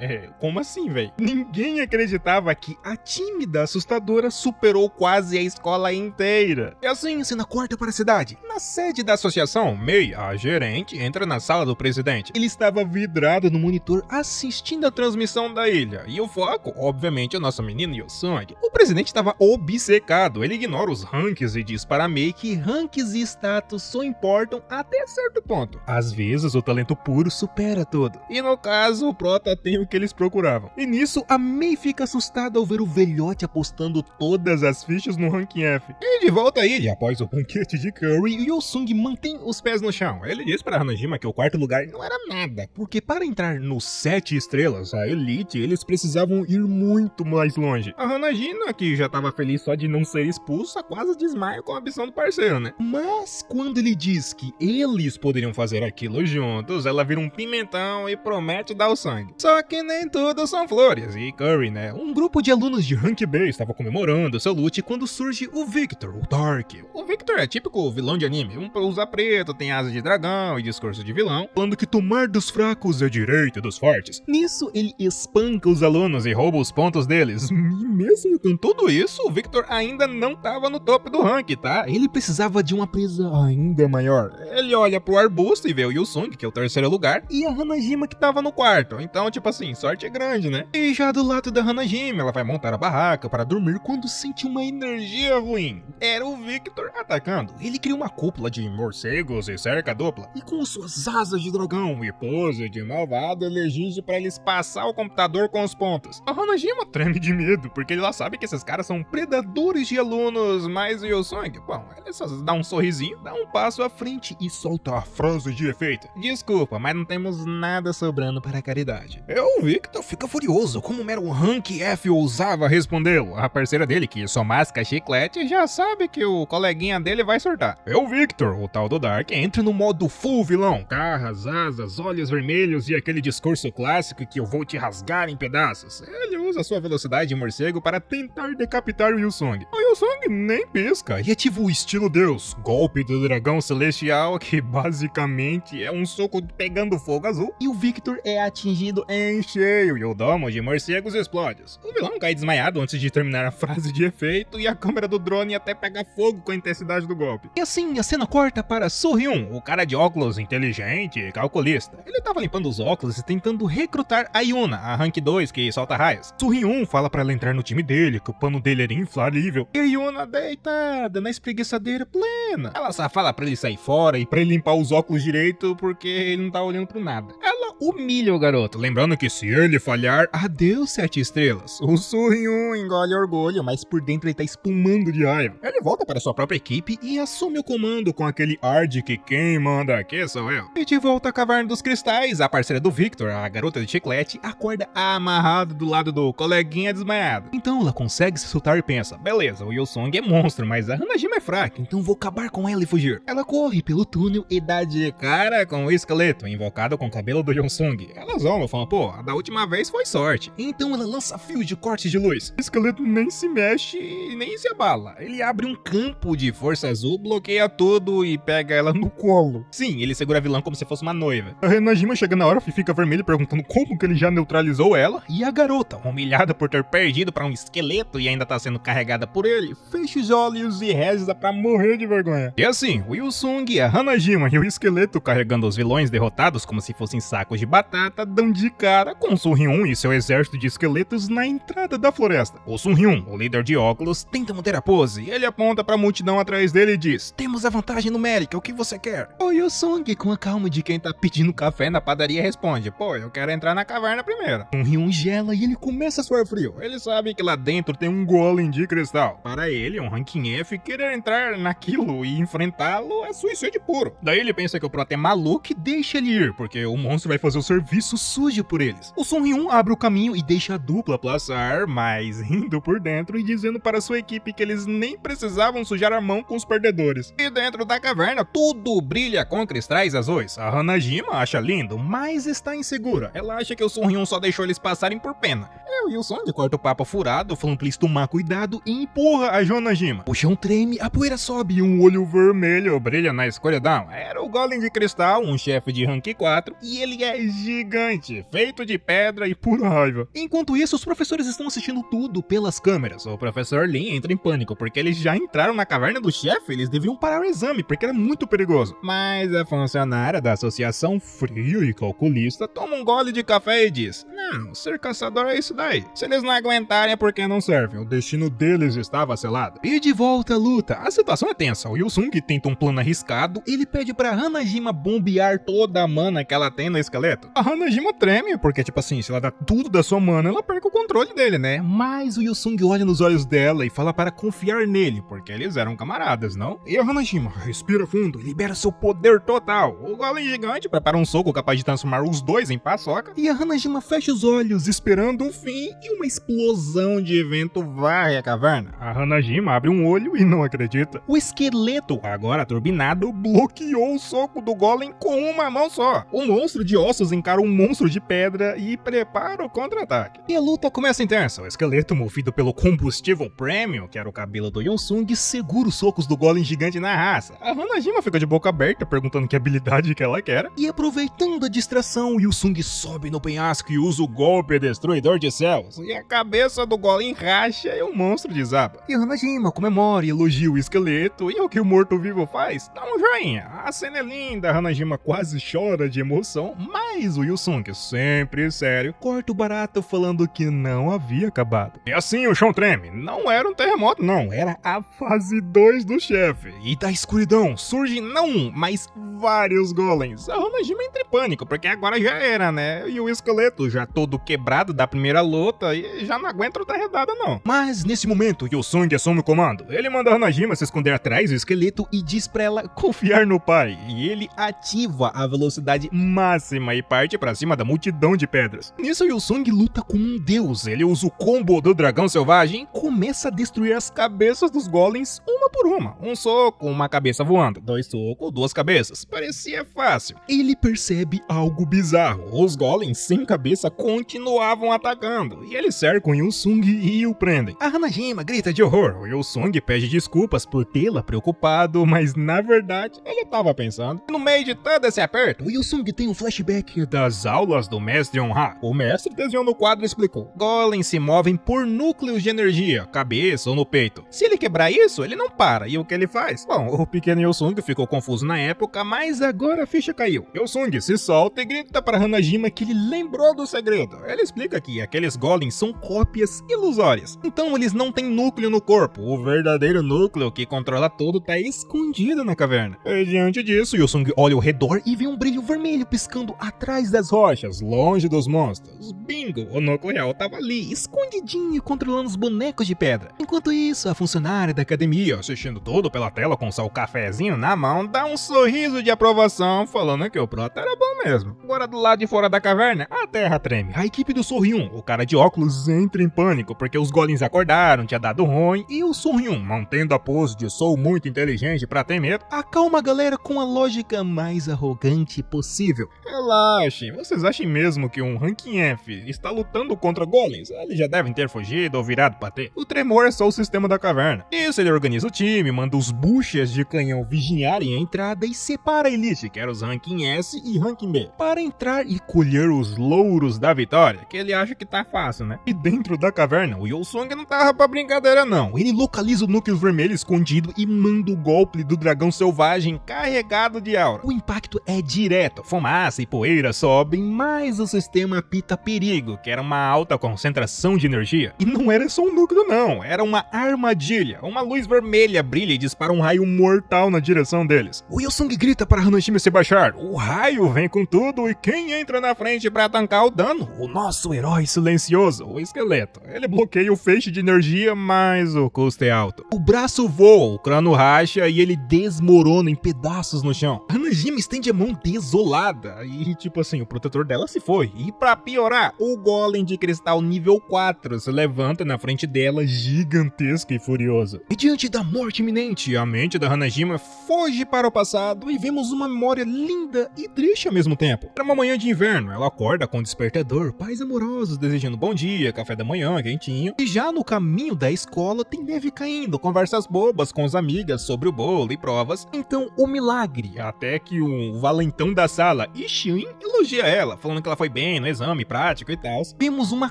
S1: como assim, velho? Ninguém acreditava que a tímida assustadora superou quase a escola inteira. E assim, cena corta para a cidade. Na sede da associação, Mei, a gerente, entra na sala do presidente. Ele estava vidrado no monitor assistindo a transmissão da ilha. E o foco, obviamente, é o nosso menino Yosung. O presidente estava obcecado. Ele ignora os ranks e diz para Mei que ranks e status só importam até certo ponto. Às vezes, o talento puro supera tudo. E no caso, o prota tem o que eles procuravam. E nisso, a Mei fica assustada ao ver o velhote apostando todas as fichas no ranking F. E de volta à ilha, após o banquete de curry, Yosung mantém os pés no chão. Ele diz para Hanajima que o quarto lugar não era nada, porque para entrar nos 7 estrelas, a elite, eles precisavam ir muito mais longe. A Hanajima, que já estava feliz só de não ser expulsa, quase desmaia com a ambição do parceiro, né? Mas quando ele diz que eles poderiam fazer aquilo juntos, ela vira um pimentão e promete dar o sangue. Só que nem tudo são flores e curry, né? Um grupo de alunos de Rank B estava comemorando seu loot quando surge o Victor, o Dark. O Victor é típico vilão de anime, usa preto, tem asa de dragão e discurso de vilão, falando que tomar dos fracos é direito dos fortes. Nisso, ele espanca os alunos e rouba os pontos deles. E mesmo com tudo isso, o Victor ainda não estava no topo do rank, tá? Ele precisava de uma presa ainda maior. Ele olha pro arbusto e vê o Yosung, que é o terceiro lugar, e a Hanajima, que tava no quarto. Então, tipo assim, sorte é grande, né? E já do lado da Hanajima, ela vai montar a barraca para dormir quando sente uma energia ruim. Era o Victor Victor atacando. Ele cria uma cúpula de morcegos e cerca dupla, e com suas asas de dragão e pose de malvado, ele exige pra eles passar o computador com os pontos. A Hanajima treme de medo, porque ela sabe que esses caras são predadores de alunos, mas o Yosong, bom, ele só dá um sorrisinho, dá um passo à frente e solta a frase de efeito. Desculpa, mas não temos nada sobrando para a caridade. O Victor fica furioso, como o mero Rank F ousava respondê-lo. A parceira dele, que só masca chiclete, já sabe que o coleguinha dele vai surtar. O Victor, o tal do Dark, entra no modo full vilão. Garras, asas, olhos vermelhos e aquele discurso clássico que eu vou te rasgar em pedaços. Ele usa sua velocidade de morcego para tentar decapitar o Yusong. O Yusong nem pisca e ativa o estilo Deus, golpe do dragão celestial, que basicamente é um soco pegando fogo azul, e o Victor é atingido em cheio e o domo de morcegos explode. O vilão cai desmaiado antes de terminar a frase de efeito e a câmera do drone até pega fogo com a intensidade do golpe. E assim a cena corta para Sohyun, o cara de óculos inteligente e calculista. Ele tava limpando os óculos e tentando recrutar a Yuna, a Rank 2 que solta raios. Sohyun fala pra ela entrar no time dele, que o plano dele era infalível, e a Yuna deitada na espreguiçadeira plena. Ela só fala pra ele sair fora e pra ele limpar os óculos direito porque ele não tá olhando pro nada. Ela humilha o garoto, lembrando que se ele falhar, adeus 7 estrelas. O Sohyun engole orgulho, mas por dentro ele tá espumando de raiva. Ele volta para sua própria equipe e assume o comando com aquele ar de que quem manda aqui sou eu. E de volta à Caverna dos Cristais, a parceira do Victor, a garota de chiclete, acorda amarrada do lado do coleguinha desmaiado. Então ela consegue se soltar e pensa, beleza, o Yosong é monstro, mas a Hanajima é fraca, então vou acabar com ela e fugir. Ela corre pelo túnel e dá de cara com o esqueleto, invocado com o cabelo do Yosong. Ela zomba, falando, pô, da última vez foi sorte. Então ela lança fios de cortes de luz. O esqueleto nem se mexe e nem se abala. Ele abre um campo de força azul, bloqueia tudo e pega ela no colo. Sim, ele segura a vilã como se fosse uma noiva. A Hanajima chega na hora e fica vermelha perguntando como que ele já neutralizou ela. E a garota, humilhada por ter perdido para um esqueleto e ainda tá sendo carregada por ele, fecha os olhos e reza pra morrer de vergonha. E assim, o Yusung, a Hanajima e o esqueleto carregando os vilões derrotados como se fossem sacos de batata dão de cara com Sohyun e seu exército de esqueletos na entrada da floresta. O Sohyun, o líder de óculos, tenta manter a pose. Ele aponta pra multidão atrás dele e diz, temos a vantagem numérica, o que você quer? O Yusung, com a calma de quem tá pedindo café na padaria, responde, pô, eu quero entrar na caverna primeiro. Sohyun gela e ele começa a suar frio. Ele sabe que lá dentro tem um golem de cristal. Para ele, um ranking F, querer entrar naquilo e enfrentá-lo é suicídio puro. Daí ele pensa que o Proto é maluco e deixa ele ir, porque o monstro vai fazer o serviço sujo por eles. O Sohyun abre o caminho e deixa a dupla passar, mas rindo por dentro e dizendo para sua equipe que eles nem precisavam sujar a mão com os perdedores. E dentro da caverna, tudo brilha com cristais azuis. A Hanajima acha lindo, mas está insegura. Ela acha que o Sohyun só deixou eles passarem por pena. E o Yusong corta o papo furado, falando pra eles tomar cuidado e empurra a Hanajima. O chão treme, a poeira sobe e um olho vermelho brilha na escuridão. Era o Golem de Cristal, um chefe de rank 4, e ele é gigante, feito de pedra e pura raiva. Enquanto isso, os professores estão assistindo tudo pelas câmeras. O professor Lin entra em pânico, porque eles já entraram na caverna do chefe, eles deviam parar o exame, porque era muito perigoso. Mas a funcionária da Associação Frio e Calculista toma um gole de café e diz, não, ser caçador é isso daí. Se eles não aguentarem é porque não servem, o destino deles estava selado. E de volta à luta, a situação é tensa. O Yusung tenta um plano arriscado, ele pede pra Hanajima bombear toda a mana que ela tem no esqueleto. A Hanajima treme, porque tipo assim, se ela dá tudo da sua mana, ela perde o controle dele, né? Mas o Yusung olha nos olhos dela e fala para confiar nele, porque eles eram camaradas, não? E a Hanajima respira fundo e libera seu poder total. O golem gigante prepara um soco capaz de transformar os dois em paçoca, e a Hanajima fecha os olhos esperando o fim e uma explosão de vento varre a caverna. A Hanajima abre um olho e não acredita. O esqueleto, agora turbinado, bloqueou o soco do golem com uma mão só. O monstro de ossos encara um monstro de pedra e prepara o contra-ataque. E a luta começa intensa. O esqueleto, movido pelo combustível premium, que era o cabelo do Yonsung, segura os socos do golem gigante na raça. A Hanajima fica de boca aberta, perguntando que habilidade que ela quer. E aproveitando a distração, o Yusung sobe no penhasco e usa o golpe destruidor de céus. E a cabeça do golem racha e o monstro desaba. E a Hanajima comemora e elogia o esqueleto. E o que o morto-vivo faz? Dá um joinha. A cena é linda, a Hanajima quase chora de emoção, mas Mas o Wilson, sempre sério, corta o barato falando que não havia acabado. E assim o chão treme. Não era um terremoto, não. Era a fase 2 do chefe. E da escuridão surgem não um, mas vários golems. A Hanajima entra em pânico, porque agora já era, né? E o esqueleto já todo quebrado da primeira luta e já não aguenta outra redada, não. Mas nesse momento, Yosung assume o comando. Ele manda a Hanajima se esconder atrás do esqueleto e diz pra ela confiar no pai. E ele ativa a velocidade máxima e parte pra cima da multidão de pedras. Nisso, Yosung luta como um deus. Ele usa o combo do dragão selvagem e começa a destruir as cabeças dos golems uma por uma. Um soco, uma cabeça voando. 2 socos, 2 cabeças. Parecia fácil. Ele percebe algo bizarro. Os golems sem cabeça continuavam atacando. E eles cercam Yosung e o prendem. A Hanajima grita de horror. O Yosung pede desculpas por tê-la preocupado, mas na verdade ele estava pensando. No meio de todo esse aperto, o Yosung tem um flashback das aulas do mestre Onha. O mestre desenhou no quadro e explicou. Golems se movem por núcleos de energia, cabeça ou no peito. Se ele quebrar isso, ele não para. E o que ele faz? Bom, o pequeno Yosung ficou confuso na época, mas agora a ficha caiu. Yosung se solta e grita para Hanajima que ele lembrou do segredo. Ele explica que aqueles golems são cópias ilusórias. Então eles não têm núcleo no corpo. O verdadeiro núcleo que controla tudo está escondido na caverna. E diante disso, Yosung olha ao redor e vê um brilho vermelho piscando atrás das rochas, longe dos monstros. Bingo! O núcleo real estava ali, escondidinho, controlando os bonecos de pedra. Enquanto isso, a funcionária da academia, assistindo tudo pela tela com seu cafezinho na mão, dá um sorriso de aprovação, falando que o prota era bom mesmo. Agora do lado de fora da caverna, a terra treme. A equipe do Sorryun, o cara de óculos, entra em pânico, porque os golems acordaram, tinha dado ruim, e o Sorryun, mantendo a pose de sou muito inteligente pra ter medo, acalma a galera com a lógica mais arrogante possível. Relaxem, vocês acham mesmo que um Ranking F está lutando contra golems? Eles já devem ter fugido ou virado pra ter. O tremor é só o sistema da caverna. Isso, ele organiza o time, manda os buchas de canhão vigiarem a entrada e separa a elite, que era os Ranking S e Ranking B, para entrar e colher os louros da vitória, que ele acha que tá fácil, né? E dentro da caverna, o Yosung não tava pra brincadeira não. Ele localiza o núcleo vermelho escondido e manda o golpe do dragão selvagem carregado de aura. O impacto é direto, fumaça e poeira sobem, mas o sistema apita perigo, que era uma alta concentração de energia. E não era só um núcleo não, era uma armadilha. Uma luz vermelha brilha e dispara um raio mortal na direção deles. O Yosung grita para Hanajima se baixar. O raio vem com tudo e quem entra na frente para tancar o dano? O nosso herói silencioso, o esqueleto. Ele bloqueia o feixe de energia, mas o custo é alto. O braço voa, o crânio racha e ele desmorona em pedaços no chão. Hanajima estende a mão desolada e tipo assim, o protetor dela se foi. E pra piorar, o golem de cristal nível 4 se levanta na frente dela gigantesco e furioso. E diante da morte iminente, a mente da Hanajima foge para o passado e vemos uma memória linda e triste ao mesmo tempo. Era uma manhã de inverno, ela acorda com o despertador, pais amorosos desejando bom dia, café da manhã quentinho. E já no caminho da escola tem neve caindo, conversas bobas com as amigas sobre o bolo e provas. Então o milagre, até que o valentão da sala, Ishin, elogia ela, falando que ela foi bem no exame prático e tal. Vemos uma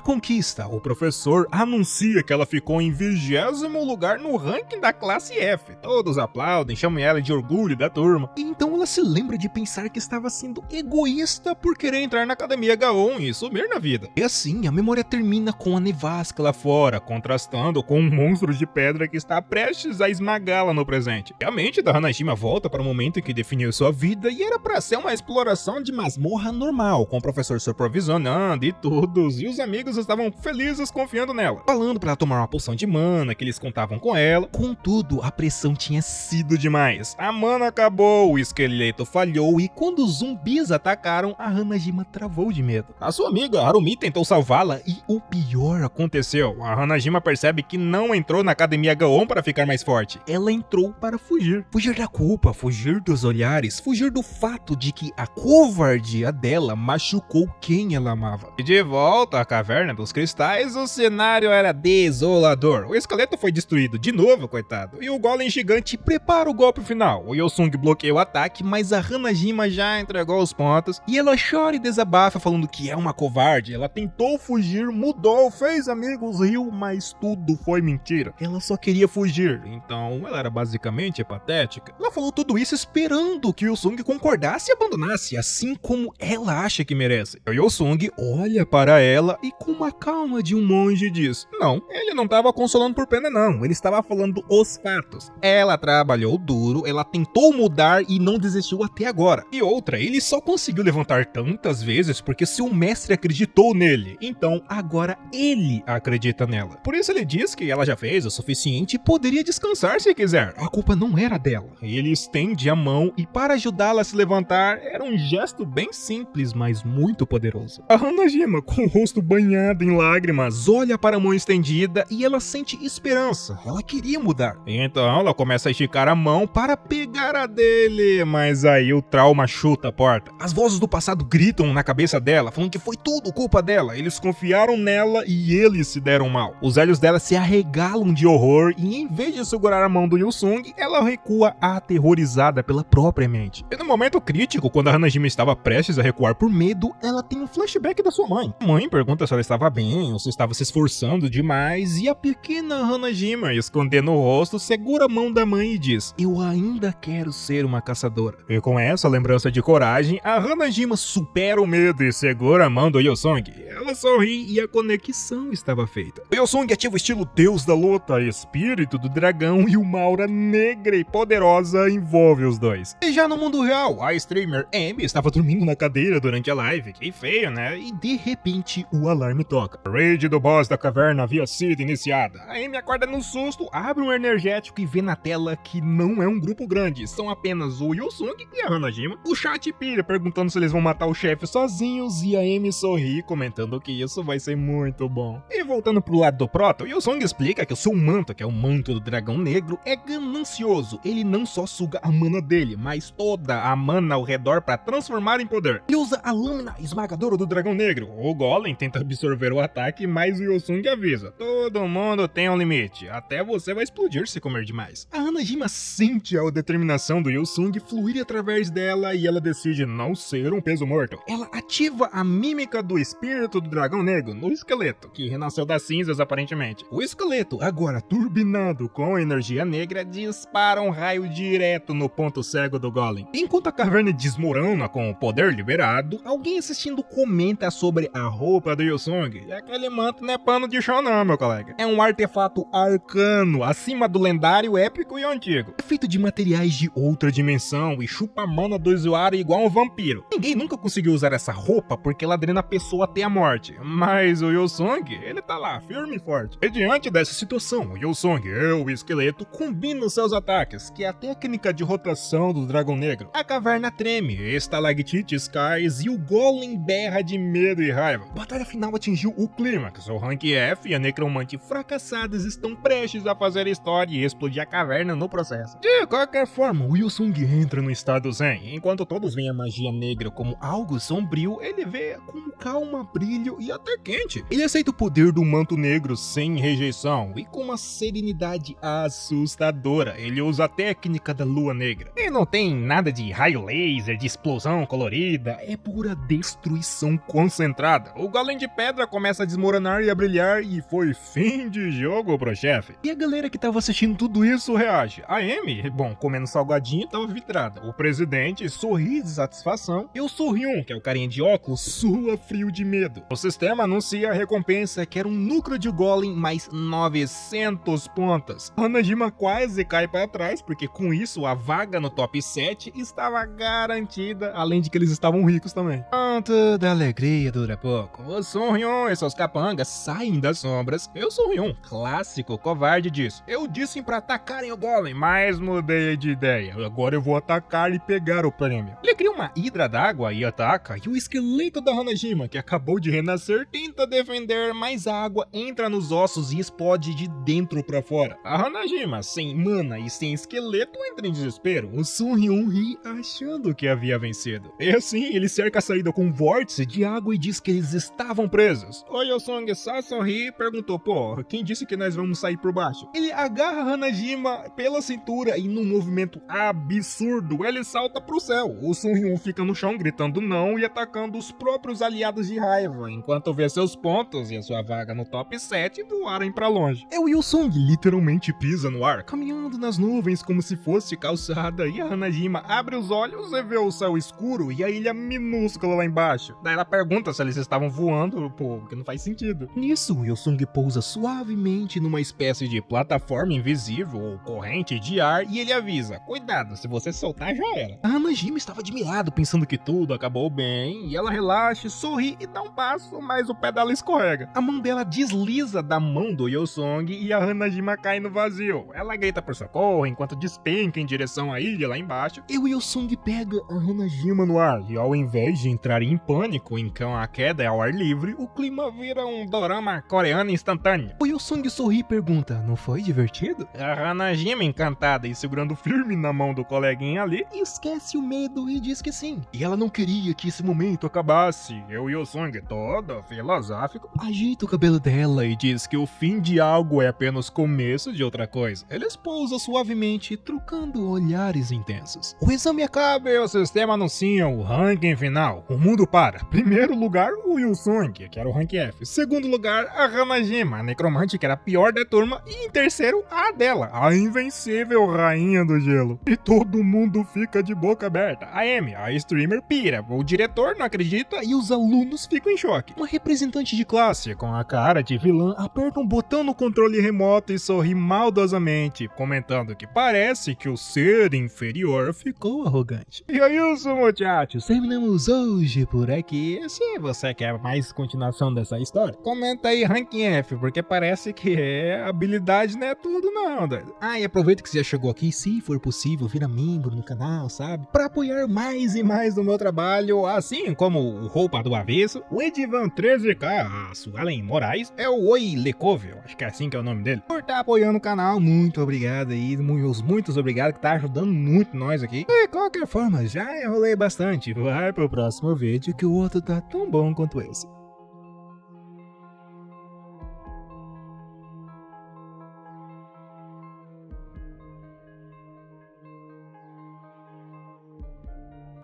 S1: conquista, o professor anuncia que ela ficou em 20º lugar no ranking da classe F. Todos aplaudem, chamam ela de orgulho da turma. E então ela se lembra de pensar que estava sendo egoísta por querer entrar na academia Gaon e subir na vida. E assim, a memória termina com a nevasca lá fora, contrastando com um monstro de pedra que está prestes a esmagá-la no presente. E a mente da Hanajima volta para o momento em que definiu sua vida e era para ser uma exploração de masmorra normal, com o professor supervisionando e todos, e os amigos estavam felizes confiando nela, falando para ela tomar uma poção de mana, que eles contavam com ela. Contudo, a pressão tinha sido demais. A mana acabou, o esqueleto falhou e quando os zumbis atacaram, a Hanajima travou de medo. A sua amiga Harumi tentou salvá-la e o pior aconteceu. A Hanajima percebe que não entrou na academia Gaon para ficar mais forte. Ela entrou para fugir. Fugir da culpa, fugir dos olhares, fugir do fato de que a covardia dela machucou quem ela amava. E de volta à caverna dos cristais, o cenário era desolador. O esqueleto foi destruído de novo, coitado. E o golem gigante prepara o golpe final. O Yosung bloqueia o ataque, mas a Hanajima já entregou os pontos. E ela chora e desabafa falando que é uma covarde. Ela tentou fugir, mudou, fez amigos, riu, mas tudo foi mentira. Ela só queria fugir, então ela era basicamente patética. Ela falou tudo isso esperando que o Yosung concordasse e abandonasse, assim como ela acha que merece. O Yosung olha para ela e com uma calma de um monge diz: não, ele não estava consolando por pena não, ele estava falando os fatos. Ela trabalhou duro, ela tentou mudar e não desistiu até agora. E outra, ele só conseguiu levantar tantas vezes porque seu mestre acreditou nele, então agora ele acredita nela. Por isso ele diz que ela já fez o suficiente e poderia descansar se quiser. A culpa não era dela. Ele estende a mão e para ajudá-la a se levantar, era um gesto bem simples, mas muito poderoso. A Hanajima, com o rosto banhado em lágrimas, olha para a mão estendida e ela sente esperança. Ela queria mudar. Então ela começa a esticar a mão para pegar a dele, mas aí o trauma chuta a porta. As vozes do passado gritam na cabeça dela, falando que foi tudo culpa dela. Eles confiaram nela e eles se deram mal. Os olhos dela se arregalam de horror e em vez de segurar a mão do Yosung, ela recua aterrorizada pela própria mente. E no momento crítico, quando a Hanajima estava prestes a recuar por medo, ela tem um flashback da sua mãe. A mãe pergunta se ela estava bem ou se estava se esforçando demais e a pequena Hanajima, escondendo o rosto, segura a mão da mãe e diz: eu ainda quero ser uma caçadora. E com essa lembrança de coragem, a Hanajima supera o medo e segura a mão do Yosung. Ela sorri e a conexão estava feita. O Yosung ativa o estilo Deus da Luta, espírito do dragão, e uma aura negra e poderosa envolve os dois. E já no mundo real, a streamer Amy estava dormindo na cadeira durante a live, que feio, né? E de repente o alarme toca. A raid do boss da caverna havia sido iniciada. A Amy acorda no susto, abre um energético e vê na tela que não é um grupo grande, são apenas o Yosung e a Hanajima. O chat pira perguntando se eles vão matar o chefe sozinhos e a Amy sorri comentando que isso vai ser muito bom. E voltando pro lado do Proto, o Yosung explica que o seu manto, que é o manto do dragão negro, é ganancioso. Ele não só suga a mana dele, mas toda a mana ao redor para transformar em poder. Ele usa a lâmina esmagadora do dragão negro. O Golem tenta absorver o ataque, mas o Yosung avisa: todo mundo tem um limite, até você vai explodir se comer demais. A Hanajima sente a determinação do Yosung fluir através dela e ela decide não ser um peso morto. Ela ativa a mímica do espírito do dragão negro no esqueleto, que renasceu das cinzas aparentemente. O esqueleto, agora turbinado com energia negra, dispara um raio direto no ponto cego do Golem. Enquanto a caverna desmorona com o poder liberado, alguém assistindo comenta sobre a roupa do Yosung. E aquele manto não é pano de chão não, meu colega. É um artefato arcano, acima do lendário, épico e antigo. É feito de materiais de outra dimensão e chupa a mana do usuário igual um vampiro. Ninguém nunca conseguiu usar essa roupa porque ela drena a pessoa até a morte. Mas o Yosung, ele tá lá, firme e forte. E diante dessa situação, o Yosung, o esqueleto, combina seus ataques, que é a técnica de rotação do dragão negro. A caverna treme, estalactites caem e o Golem berra de medo e raiva. A batalha final atingiu o clímax. O Rank F e a Necromante fracassadas estão prestes a fazer história e explodir a caverna no processo. De qualquer forma, o Yosung entra no estado zen. Enquanto todos veem a magia negra como algo sombrio, ele vê com calma, brilho e até quente. Ele aceita o poder do manto negro sem rejeição e com uma serenidade assustadora. Ele usa a técnica da lua negra. E não tem nada de raio laser, de explosão colorida, é pura destruição concentrada. O Golem de pedra começa a desmoronar e a brilhar e foi fim de jogo pro chefe. E a galera que tava assistindo tudo isso reage. A Amy, bom, comendo salgadinho, tava vidrada. O presidente sorri de satisfação e o Sohyun, que é o carinha de óculos, sua frio de medo. O sistema anuncia a recompensa, que era um núcleo de Golem mais 900 pontas. A Hanajima quase cai para trás, porque com isso a vaga no top 7 estava garantida, além de que eles estavam ricos também. Toda alegria dura pouco. O Sohyun e seus capangas saem das sombras. Eu Sohyun, clássico covarde, diz: eu disse pra atacarem o Golem, mas mudei de ideia. Agora eu vou atacar e pegar o prêmio. Ele cria uma hidra d'água e ataca, e o esqueleto da Hanajima, que acabou de renascer, tenta defender, mas a água entra nos ossos e explode de dentro pra fora. A Hanajima, sem mana e sem esqueleto, entra em desespero. O Sohyun ri achando que havia vencido. E assim, ele cerca a saída com um vórtice de água e diz que eles estavam presos. O Yosung só sorri e perguntou: pô, quem disse que nós vamos sair por baixo? Ele agarra a Hanajima pela cintura e num movimento absurdo, ele salta pro céu. O Sohyun fica no chão gritando não e atacando os próprios aliados de raiva, enquanto vê seus pontos e a sua vaga no top 7 voarem pra longe. É o Yosung literalmente pisa no ar, caminhando nas nuvens como se fosse calçada, e a Hanajima abre os olhos e vê o céu escuro e a ilha ilha minúscula lá embaixo. Daí ela pergunta se eles estavam voando, pô, que não faz sentido. Nisso, Wilsung pousa suavemente numa espécie de plataforma invisível ou corrente de ar e ele avisa: cuidado, se você soltar já era. A Hanajima estava admirado, pensando que tudo acabou bem, e ela relaxa, sorri e dá um passo, mas o pé dela escorrega. A mão dela desliza da mão do Yosong e a Hanajima cai no vazio. Ela grita por socorro enquanto despenca em direção à ilha lá embaixo. E o Yosong pega a Hanajima no ar, e ao invés de entrar em pânico em a queda é ao ar livre, o clima vira um dorama coreano instantâneo. O Yosong sorri e pergunta: não foi divertido? A Hanajima, encantada e segurando firme na mão do coleguinha ali, esquece o medo e diz que sim. E ela não queria que esse momento acabasse. E o Yosong, todo filosófico, agita o cabelo dela e diz que o fim de algo é apenas começo de outra coisa. Eles pousam suavemente, trocando olhares intensos. O exame acaba e o sistema anuncia o ranking final. O mundo para. Primeiro lugar, o Wilsung, que era o rank F. Segundo lugar, a Hanajima, a necromante, que era a pior da turma. E em terceiro, a dela, a invencível rainha do gelo. E todo mundo fica de boca aberta. A Amy, a streamer, pira. O diretor não acredita e os alunos ficam em choque. Uma representante de classe, com a cara de vilã, aperta um botão no controle remoto e sorri maldosamente, comentando que parece que o ser inferior ficou arrogante. E é isso, muchachos. Terminamos hoje por aqui. Se você quer mais continuação dessa história, comenta aí ranking F, porque parece que habilidade não é tudo não, doido. E aproveita que você já chegou aqui, se for possível, vira membro no canal, sabe? Pra apoiar mais e mais no meu trabalho, assim como o Roupa do Avesso, o Edivan 13K, a Suelen Moraes, é o Oi Lecove, acho que é assim que é o nome dele, por estar apoiando o canal. Muito obrigado aí, muitos obrigado, que tá ajudando muito nós aqui. E de qualquer forma, já enrolei bastante, vai pro próximo vídeo que o outro tá tão bom quanto esse.